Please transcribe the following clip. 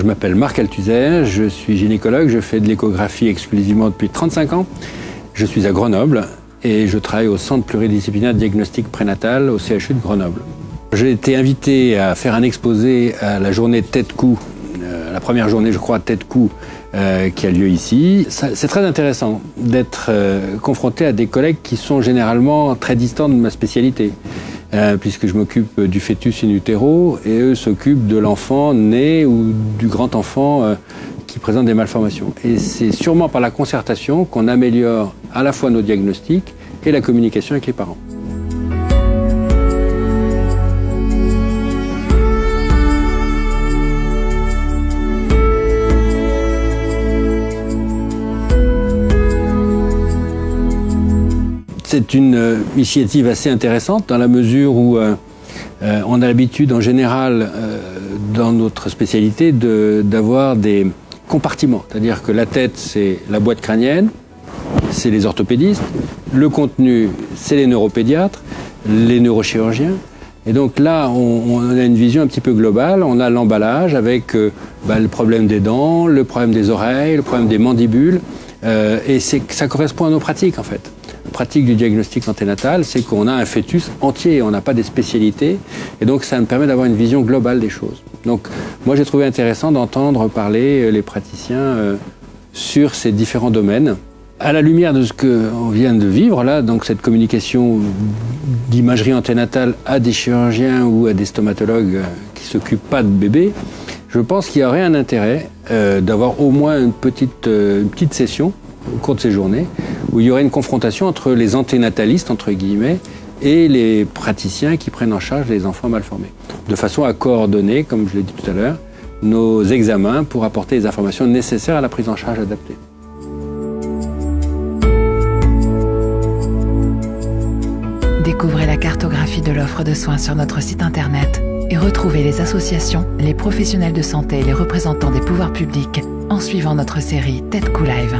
Je m'appelle Marc Althusser, je suis gynécologue, je fais de l'échographie exclusivement depuis 35 ans. Je suis à Grenoble et je travaille au Centre pluridisciplinaire de diagnostic prénatal au CHU de Grenoble. J'ai été invité à faire un exposé à la journée Tête-Cou, la première journée, je crois, Tête-Cou, qui a lieu ici. C'est très intéressant d'être confronté à des collègues qui sont généralement très distants de ma spécialité. Puisque je m'occupe du fœtus in utero et eux s'occupent de l'enfant né ou du grand enfant qui présente des malformations. Et c'est sûrement par la concertation qu'on améliore à la fois nos diagnostics et la communication avec les parents. C'est une initiative assez intéressante dans la mesure où on a l'habitude en général dans notre spécialité d'avoir des compartiments. C'est-à-dire que la tête, c'est la boîte crânienne, c'est les orthopédistes, le contenu, c'est les neuropédiatres, les neurochirurgiens. Et donc là, on a une vision un petit peu globale. On a l'emballage avec le problème des dents, le problème des oreilles, le problème des mandibules. Et ça correspond à nos pratiques en fait. La pratique du diagnostic anténatal, c'est qu'on a un fœtus entier, on n'a pas des spécialités, et donc ça nous permet d'avoir une vision globale des choses. Donc moi j'ai trouvé intéressant d'entendre parler les praticiens sur ces différents domaines. À la lumière de ce qu'on vient de vivre là, donc cette communication d'imagerie anténatale à des chirurgiens ou à des stomatologues qui ne s'occupent pas de bébés, je pense qu'il y aurait un intérêt d'avoir au moins une petite session au cours de ces journées, où il y aurait une confrontation entre les anténatalistes, entre guillemets, et les praticiens qui prennent en charge les enfants malformés, de façon à coordonner, comme je l'ai dit tout à l'heure, nos examens pour apporter les informations nécessaires à la prise en charge adaptée. Découvrez la cartographie de l'offre de soins sur notre site internet et retrouvez les associations, les professionnels de santé et les représentants des pouvoirs publics en suivant notre série Tête-Cou Live.